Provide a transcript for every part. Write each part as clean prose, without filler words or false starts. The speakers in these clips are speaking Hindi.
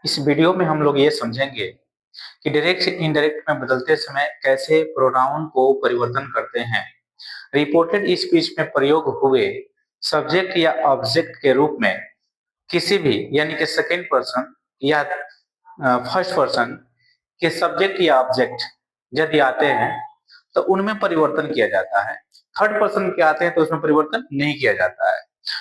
इस वीडियो में हम लोग ये समझेंगे कि डायरेक्ट से इनडायरेक्ट में बदलते समय कैसे प्रोनाउन को परिवर्तन करते हैं। रिपोर्टेड स्पीच में प्रयोग हुए सब्जेक्ट या ऑब्जेक्ट के रूप में किसी भी यानी कि सेकंड पर्सन या फर्स्ट पर्सन के सब्जेक्ट या ऑब्जेक्ट यदि आते हैं तो उनमें परिवर्तन किया जाता है। थर्ड पर्सन के आते हैं तो उसमें परिवर्तन नहीं किया जाता है।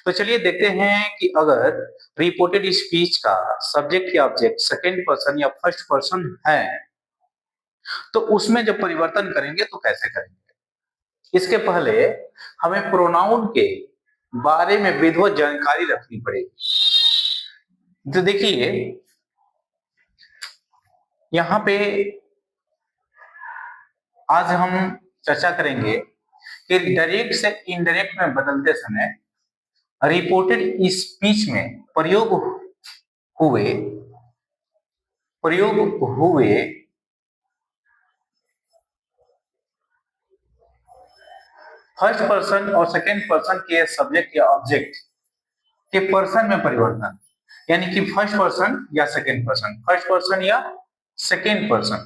तो चलिए देखते हैं कि अगर रिपोर्टेड स्पीच का सब्जेक्ट या ऑब्जेक्ट सेकंड पर्सन या फर्स्ट पर्सन है तो उसमें जब परिवर्तन करेंगे तो कैसे करेंगे। इसके पहले हमें प्रोनाउन के बारे में विधिवत जानकारी रखनी पड़ेगी। तो देखिए यहाँ पे आज हम चर्चा करेंगे कि डायरेक्ट से इनडायरेक्ट में बदलते समय रिपोर्टेड स्पीच में हुए प्रयोग हुए फर्स्ट पर्सन और सेकंड पर्सन के सब्जेक्ट या ऑब्जेक्ट के पर्सन में परिवर्तन, यानी कि फर्स्ट पर्सन या सेकंड पर्सन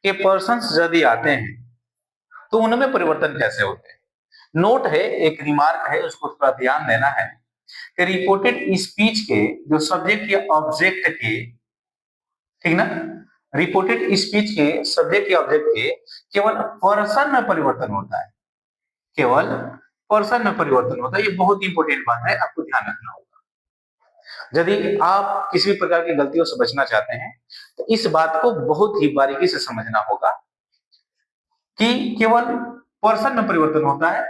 के पर्सन यदि आते हैं तो उनमें परिवर्तन कैसे होते हैं। नोट है, एक रिमार्क है, उसको थोड़ा ध्यान देना है कि रिपोर्टेड स्पीच के जो सब्जेक्ट या ऑब्जेक्ट के, ठीक ना, रिपोर्टेड स्पीच के सब्जेक्ट या ऑब्जेक्ट के केवल पर्सन में परिवर्तन होता है, केवल पर्सन में परिवर्तन होता है। ये बहुत इंपॉर्टेंट बात है, आपको ध्यान रखना होगा। यदि आप किसी भी प्रकार की गलतियों से बचना चाहते हैं तो इस बात को बहुत ही बारीकी से समझना होगा कि केवल पर्सन में परिवर्तन होता है,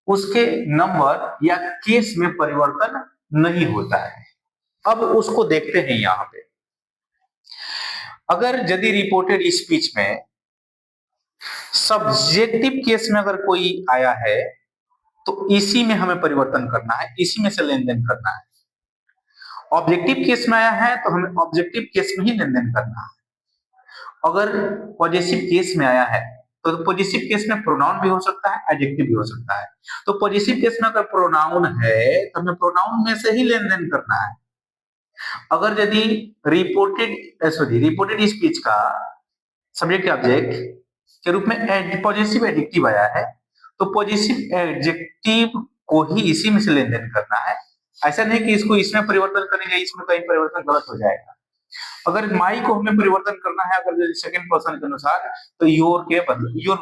उसके नंबर या केस में परिवर्तन नहीं होता है। अब उसको देखते हैं। यहां पे अगर यदि रिपोर्टेड स्पीच में सब्जेक्टिव केस में अगर कोई आया है तो इसी में हमें परिवर्तन करना है, इसी में से लेन देन करना है। ऑब्जेक्टिव केस में आया है तो हमें ऑब्जेक्टिव केस में ही लेन देन करना है। अगर पॉजिटिव केस में आया है तो पॉजिटिव केस में प्रोनाउन भी हो सकता है, एडजेक्टिव भी हो सकता है। तो पॉजिटिव केस में अगर प्रोनाउन है तो हमें प्रोनाउन में से ही लेन देन करना है। अगर यदि रिपोर्टेड स्पीच का सब्जेक्ट ऑब्जेक्ट के रूप में पॉजिटिव एडजेक्टिव आया है तो पॉजिटिव एडजेक्टिव को ही इसी में से लेन देन करना है। ऐसा नहीं कि इसको इसमें परिवर्तन करेंगे, इसमें कहीं परिवर्तन गलत हो जाएगा। अगर माई को हमें परिवर्तन करना है अगर सेकंड पर्सन के अनुसार तो योर में बदलेंगे।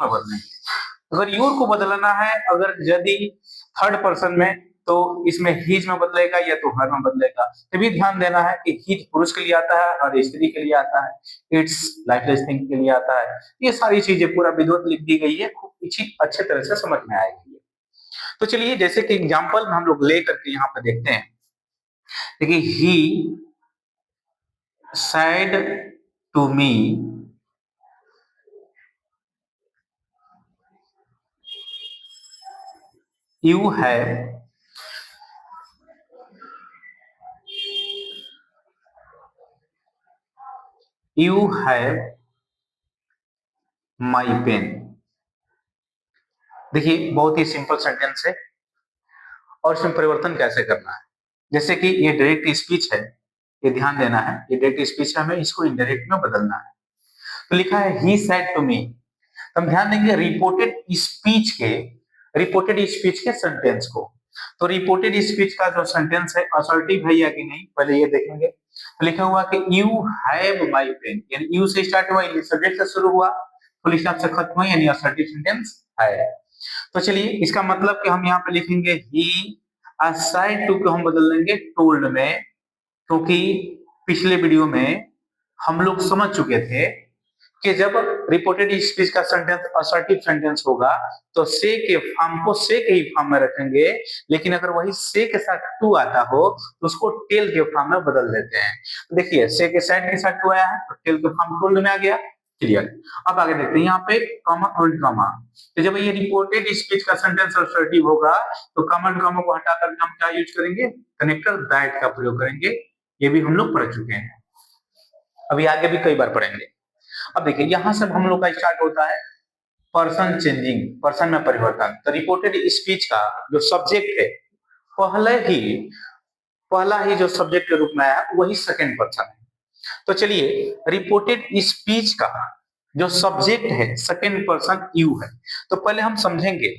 अगर योर को बदलना है अगर यदि थर्ड पर्सन में तो इसमें हिज में बदलेगा या तो हर में बदलेगा। तभी ध्यान देना है कि हिज पुरुष के लिए आता है, हर स्त्री के लिए आता है, इट्स लाइफलेस थिंग के लिए आता है। ये सारी चीजें पूरा विधिवत लिख दी गई है, खूब अच्छे तरह से समझ में आएगी। तो चलिए जैसे कि एग्जाम्पल हम लोग ले करके यहाँ पे देखते हैं। देखिए, ही said to me you have my pen। देखिए बहुत ही सिंपल सेंटेंस है और इसमें परिवर्तन कैसे करना है। जैसे कि ये डायरेक्ट स्पीच है, ये ध्यान देना है, ये डायरेक्ट स्पीच है, हमें इसको इनडायरेक्ट में बदलना है। तो लिखा है ही सेड टू मी। हम ध्यान देंगे रिपोर्टेड स्पीच के सेंटेंस को। तो रिपोर्टेड स्पीच का जो सेंटेंस है असर्टिव है या कि नहीं पहले ये देखेंगे। तो लिखा हुआ कि यू हैव माई पेन, यानी यू से स्टार्ट हुआ, सब्जेक्ट से शुरू हुआ, फुल स्टॉप से खत्म हुआ, यानी असर्टिव सेंटेंस है। तो चलिए इसका मतलब कि हम यहाँ पे लिखेंगे ही असाइड टू को हम बदल देंगे टोल्ड में, क्योंकि पिछले वीडियो में हम लोग समझ चुके थे कि जब रिपोर्टेड स्पीच का सेंटेंस असर्टिव सेंटेंस होगा तो से के फॉर्म को से के ही फॉर्म में रखेंगे, लेकिन अगर वही से के साथ टू आता हो तो उसको टेल के फॉर्म में बदल देते हैं। देखिए से के साइड के साथ टू आया है तो टेल के फॉर्म टोल्ड में आ गया। क्लियर। अब आगे देखते हैं यहाँ पे कॉमा और कॉमा। तो जब ये रिपोर्टेड स्पीच का सेंटेंस असर्टिव होगा तो कॉमा और कॉमा को हटा करके हम क्या यूज करेंगे, कनेक्टर दैट का प्रयोग करेंगे। ये भी हम लोग पढ़ चुके हैं, अभी आगे भी कई बार पढ़ेंगे। अब देखिए यहां से हम लोग का स्टार्ट होता है पर्सन चेंजिंग, पर्सन में परिवर्तन। तो रिपोर्टेड स्पीच का जो सब्जेक्ट है पहला ही जो सब्जेक्ट के रूप में आया वही सेकंड पर्सन है। तो चलिए, रिपोर्टेड स्पीच का जो सब्जेक्ट है सेकंड पर्सन यू है। तो पहले हम समझेंगे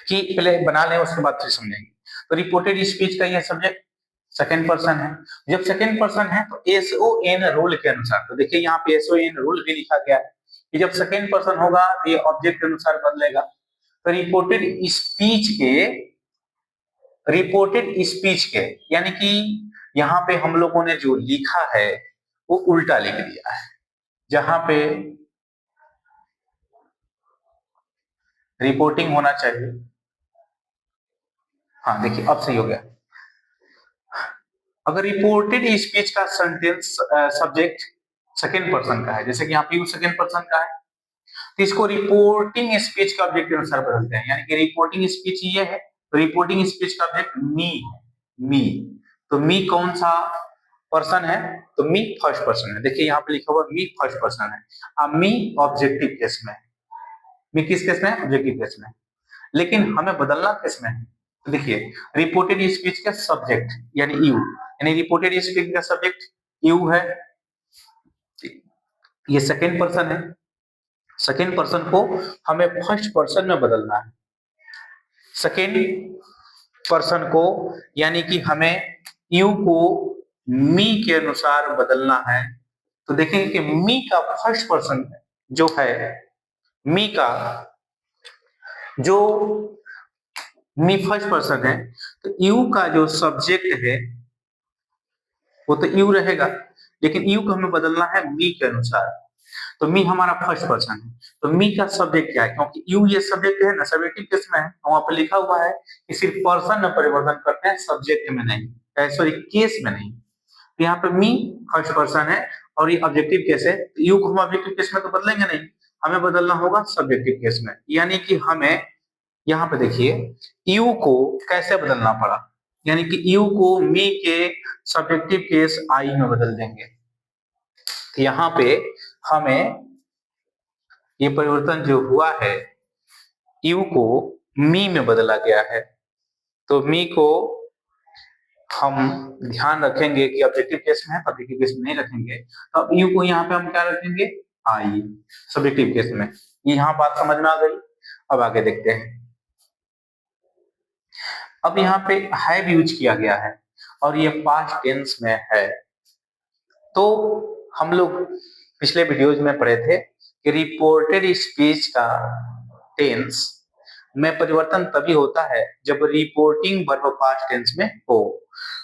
कि पहले बना लें, उसके बाद फिर समझेंगे। तो रिपोर्टेड स्पीच का यह सब्जेक्ट सेकंड पर्सन है। जब सेकंड पर्सन है तो एसओएन रूल के अनुसार, तो देखिए यहाँ पे एसओएन रूल भी लिखा गया है कि जब सेकंड पर्सन होगा तो ये ऑब्जेक्ट के अनुसार बदलेगा। तो रिपोर्टेड स्पीच के यानी कि यहाँ पे हम लोगों ने जो लिखा है वो उल्टा लिख दिया है। जहां पे रिपोर्टिंग होना चाहिए, हाँ देखिए अब सही हो गया। अगर रिपोर्टेड स्पीच का सेंटेंस सब्जेक्ट सेकंड पर्सन का है, जैसे कि यहाँ पे सेकंड पर्सन का है, तो इसको रिपोर्टिंग स्पीच का ऑब्जेक्ट के अनुसार बदलते हैं। यानी कि रिपोर्टिंग स्पीच ये है, तो रिपोर्टिंग स्पीच का ऑब्जेक्ट मी है। मी, तो मी कौन सा पर्सन है? तो मी फर्स्ट पर्सन है। देखिए यहाँ पे लिखा हुआ मी फर्स्ट पर्सन है। अब मी ऑब्जेक्टिव केस में, मी किस केस में? ऑब्जेक्टिव केस में। लेकिन हमें बदलना किस में है? तो देखिए रिपोर्टेड स्पीच का सब्जेक्ट यानी यू, यानी रिपोर्टेड स्पीच का सब्जेक्ट यू है, ये सेकंड पर्सन है। सेकंड पर्सन को हमें फर्स्ट पर्सन में बदलना है। सेकंड पर्सन को यानी कि हमें यू को मी के अनुसार बदलना है। तो देखेंगे कि मी का फर्स्ट पर्सन जो है, मी का जो मी फर्स्ट पर्सन है, तो यू का जो सब्जेक्ट है वो तो यू रहेगा, लेकिन यू को हमें बदलना है मी के अनुसार। तो मी हमारा फर्स्ट पर्सन है, तो मी का सब्जेक्ट क्या है? क्योंकि यू ये सब्जेक्ट है ना, सब्जेक्टिव केस में है, वहां पर लिखा हुआ है कि सिर्फ पर्सन में परिवर्तन करते हैं, सब्जेक्ट में नहीं, सॉरी केस में नहीं। तो यहाँ पे मी फर्स्ट पर्सन है और ये ऑब्जेक्टिव केस है, तो यू को हम ऑब्जेक्टिव केस में तो बदलेंगे नहीं, हमें बदलना होगा सब्जेक्टिव केस में। यानी कि हमें यहाँ पे देखिए यू को कैसे बदलना पड़ा, यानी कि यू को मी के सब्जेक्टिव केस आई में बदल देंगे। तो यहाँ पे हमें ये परिवर्तन जो हुआ है, यू को मी में बदला गया है। तो मी को हम ध्यान रखेंगे कि ऑब्जेक्टिव केस में है, सब्जेक्टिव केस में नहीं रखेंगे। तो अब यू को यहाँ पे हम क्या रखेंगे? आई, सब्जेक्टिव केस में। यहाँ बात समझ में आ गई। अब आगे देखते हैं। अब यहाँ पे हैव यूज किया गया है और ये पास्ट टेंस में है। तो हम लोग पिछले वीडियोज में पढ़े थे कि रिपोर्टेड स्पीच का टेंस में परिवर्तन तभी होता है जब रिपोर्टिंग वर्ब पास्ट टेंस में हो।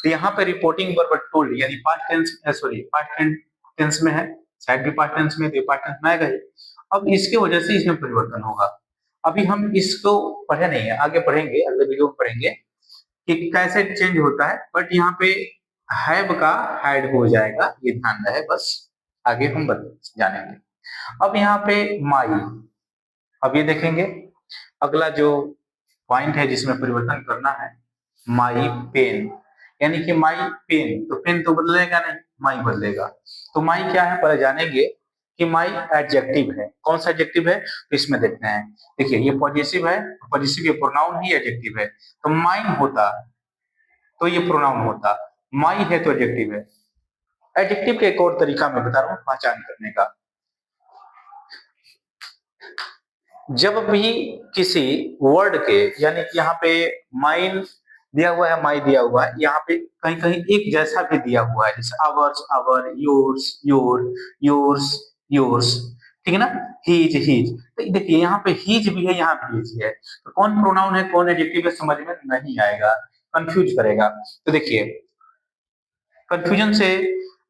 तो यहाँ पे रिपोर्टिंग वर्ब टोल्ड यानी past tense, sorry past tense में है, शायद भी पास्ट टेंस में, तो पास्ट टेंस में आएगा ही। अब इसके वजह से इसमें परिवर्तन होगा। अभी हम इसको पढ़े नहीं है, आगे पढ़ेंगे, अगले वीडियो में पढ़ेंगे कि कैसे चेंज होता है। बट यहाँ पे हैव का हैड हो जाएगा, ये ध्यान रहे, बस आगे हम जानेंगे। अब यहाँ पे माई, अब ये देखेंगे अगला जो पॉइंट है जिसमें परिवर्तन करना है, माई पेन, यानी कि माई पेन, तो पेन तो बदलेगा नहीं, माई बदलेगा। तो माई क्या है पहले जानेंगे कि माई एडजेक्टिव है। कौन सा एडजेक्टिव है? तो इसमें देखते हैं। देखिए ये पॉजिटिव है, पॉजिटिव ये प्रोनाउन ही एडजेक्टिव है। तो माइन होता तो ये प्रोनाउन होता, माई है तो एडजेक्टिव है। एडजेक्टिव के एक और तरीका मैं बता रहा हूँ पहचान करने का। जब भी किसी वर्ड के, यानी कि यहाँ पे माइन दिया हुआ है, माई दिया हुआ है, यहाँ पे कहीं कहीं एक जैसा भी दिया हुआ है, जैसे hours, our, yours, your, yours, yours, ठीक है ना, हीज, हीज। तो देखिए यहाँ पे हीज भी है, यहाँ भी हीज है, तो कौन प्रोनाउन है कौन एडजेक्टिव है समझ में नहीं आएगा, कंफ्यूज करेगा। तो देखिए कंफ्यूजन से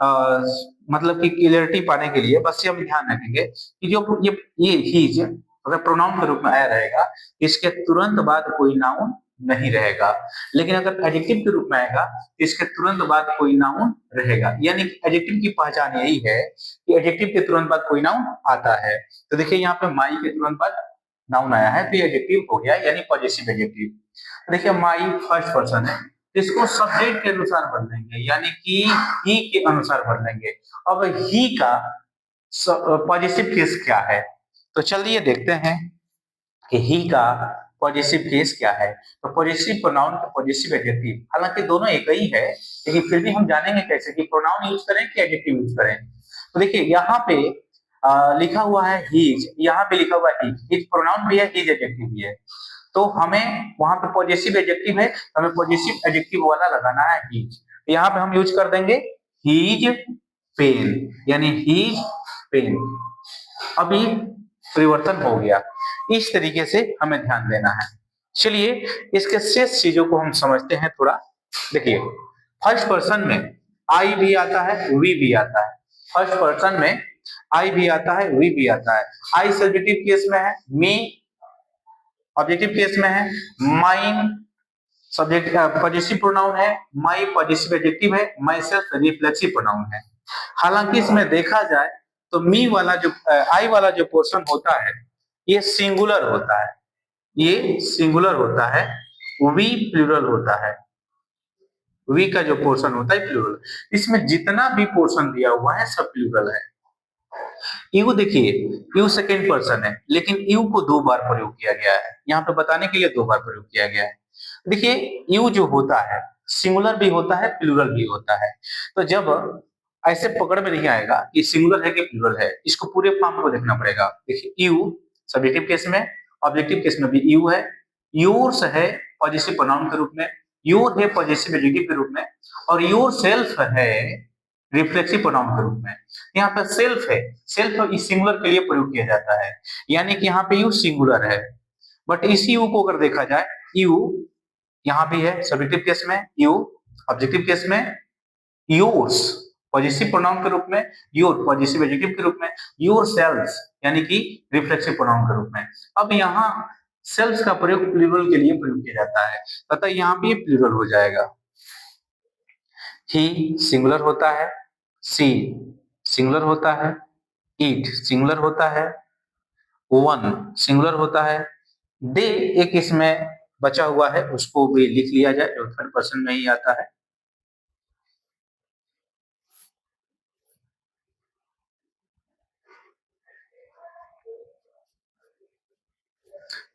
मतलब कि क्लियरिटी पाने के लिए बस ये हम ध्यान रखेंगे कि जो ये हीज अगर प्रोनाउन के रूप में आया रहेगा, इसके तुरंत बाद कोई नाउन नहीं रहेगा। लेकिन अगर एडजेक्टिव के रूप में आएगा तो इसके तुरंत बाद कोई नाउन रहेगा। यानी कि एडजेक्टिव की पहचान यही है कि एडजेक्टिव के तुरंत बाद कोई नाउन आता है। तो देखिए यहाँ पे माई के तुरंत बाद नाउन आया है, तो ये एडजेक्टिव हो गया, यानी पॉजिटिव एडजेक्टिव। देखिए माई फर्स्ट पर्सन है, इसको सब्जेक्ट के अनुसार बदलेंगे, यानी कि ही के अनुसार बदलेंगे। अब ही का पॉजिटिव केस क्या है? तो चलिए देखते हैं कि ही का पॉजेसिव केस क्या है, तो पॉजेसिव प्रोनाउन का पॉजेसिव एडजेक्टिव, हालांकि दोनों एक ही है, लेकिन फिर भी हम जानेंगे कैसे कि प्रोनाउन यूज करें कि एडजेक्टिव यूज करें। तो देखिए यहाँ पे लिखा हुआ है हीज, यहाँ पे लिखा हुआ है हीज, हीज प्रोनाउन भी है, हीज एडजेक्टिव भी है, तो हमें वहां पे पॉजेसिव एडजेक्टिव है, हमें पॉजेसिव एडजेक्टिव वाला लगाना है हीज। यहाँ पे हम यूज कर देंगे हीज पेन, यानी हीज पेन। अभी परिवर्तन हो गया, इस तरीके से हमें ध्यान देना है। चलिए इसके शेष चीजों को हम समझते हैं थोड़ा। देखिए फर्स्ट पर्सन में आई भी आता है, वी भी आता है। फर्स्ट पर्सन में आई भी आता है, वी भी आता है। आई सब्जेक्टिव केस में है, मी ऑब्जेक्टिव केस में है, माइन सब्जेक्ट पॉजेसिव प्रोनाउन है, माई पॉजेसिव एडजेक्टिव है, माई सेल्फ रिफ्लेक्सिव प्रोनाउन है। हालांकि इसमें देखा जाए तो मी वाला जो आई वाला जो पोर्शन होता है ये सिंगुलर होता है, ये सिंगुलर होता है, वी प्लूरल होता है, वी का जो पोर्शन होता है प्लूरल। इसमें जितना भी पोर्शन दिया हुआ है सब प्लूरल है। यू देखिए, यू सेकेंड पर्सन है, लेकिन यू को 2 बार प्रयोग किया गया है, यहाँ पे बताने के लिए 2 बार प्रयोग किया गया है। देखिए यू जो होता है सिंगुलर भी होता है, प्लूरल भी होता है। तो जब ऐसे पकड़ में नहीं आएगा कि सिंगुलर है कि प्लूरल है, इसको पूरे फॉर्म को देखना पड़ेगा। देखिए यू सब्जेक्टिव केस में, ऑब्जेक्टिव केस में भी यू है, योर्स है पॉजेसिव प्रोनाउन के रूप में, योर है पॉजेसिव एडजेक्टिव के रूप में, और योर सेल्फ है रिफ्लेक्सिव प्रोनाउन के रूप में। यहाँ पे सेल्फ है, सेल्फ इस सिंगुलर के लिए प्रयोग किया जाता है, यानी कि यहाँ पे यू सिंगुलर है। बट इसी यू को अगर देखा जाए, यू यहाँ भी है सब्जेक्टिव केस में, यू ऑब्जेक्टिव केस में, योर्स पॉजेसिव प्रोनाउन के रूप में, योर पॉजेसिव एडजेक्टिव के रूप में, योर सेल्फ यानी कि रिफ्लेक्सिव प्रोनाउन के रूप में। अब यहाँ सेल्फ का प्रयोग प्लूरल के लिए प्रयोग किया जाता है, तथा यहाँ भी प्लूरल हो जाएगा। ही सिंगुलर होता है, सी सिंगुलर होता है, ईट सिंगुलर होता है, वन सिंगुलर होता है, दे एक इसमें बचा हुआ है, उसको भी लिख लिया जाए जो थर्ड पर्सन में ही आता है।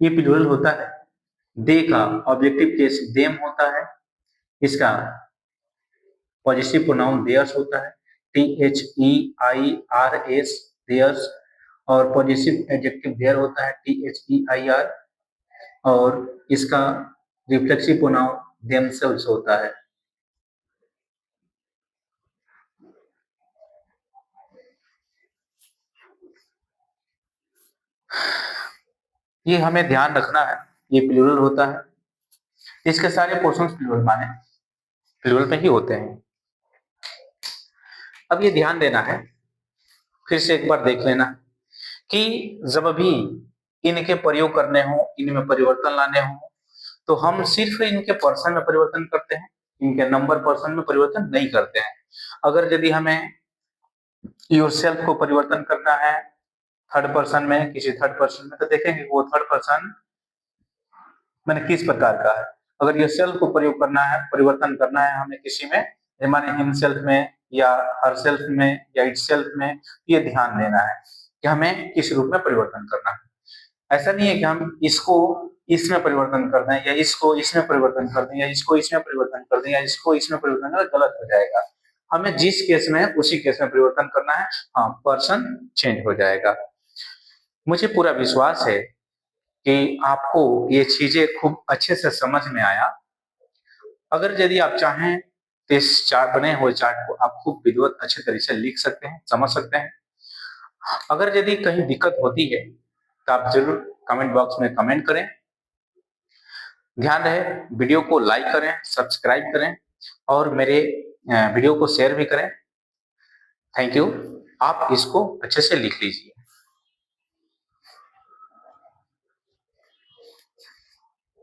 ये प्लूरल होता है। दे का ऑब्जेक्टिव केस देम होता है, इसका पॉजेसिव प्रोनाउन देयर्स होता है, THEIRS देयर्स, और पॉजेसिव एडजेक्टिव देयर होता है, THEIR, और इसका रिफ्लेक्सिव प्रोनाउन देमसेल्व्स होता है। ये हमें ध्यान रखना है, ये प्लूरल होता है, इसके सारे पोर्शंस प्लूरल माने प्लूरल में ही होते हैं। अब ये ध्यान देना है, फिर से एक बार देख लेना कि जब भी इनके प्रयोग करने हो, इनमें परिवर्तन लाने हो, तो हम सिर्फ इनके पर्सन में परिवर्तन करते हैं, इनके नंबर पर्सन में परिवर्तन नहीं करते हैं। अगर यदि हमें योरसेल्फ को परिवर्तन करना है थर्ड पर्सन में, किसी थर्ड पर्सन में, तो देखेंगे वो थर्ड पर्सन मैंने किस प्रकार का है। अगर योरसेल्फ को प्रयोग करना है, परिवर्तन करना है हमें किसी में, माने हिमसेल्फ में या हरसेल्फ में या इटसेल्फ में, ये ध्यान देना है कि हमें किस रूप में परिवर्तन करना है। ऐसा नहीं है कि हम इसको इसमें परिवर्तन कर दें या इसको इसमें परिवर्तन कर दें या इसको इसमें परिवर्तन कर दें या इसको इसमें परिवर्तन कर, गलत हो जाएगा। हमें जिस केस में है उसी केस में परिवर्तन करना है, हाँ पर्सन चेंज हो जाएगा। मुझे पूरा विश्वास है कि आपको ये चीजें खूब अच्छे से समझ में आया। अगर यदि आप चाहें तो इस चार्ट बने हुए चार्ट को आप खूब विधिवत अच्छे तरीके से लिख सकते हैं, समझ सकते हैं। अगर यदि कहीं दिक्कत होती है तो आप जरूर कमेंट बॉक्स में कमेंट करें। ध्यान रहे वीडियो को लाइक करें, सब्सक्राइब करें और मेरे वीडियो को शेयर भी करें। Thank you. आप इसको अच्छे से लिख लीजिए।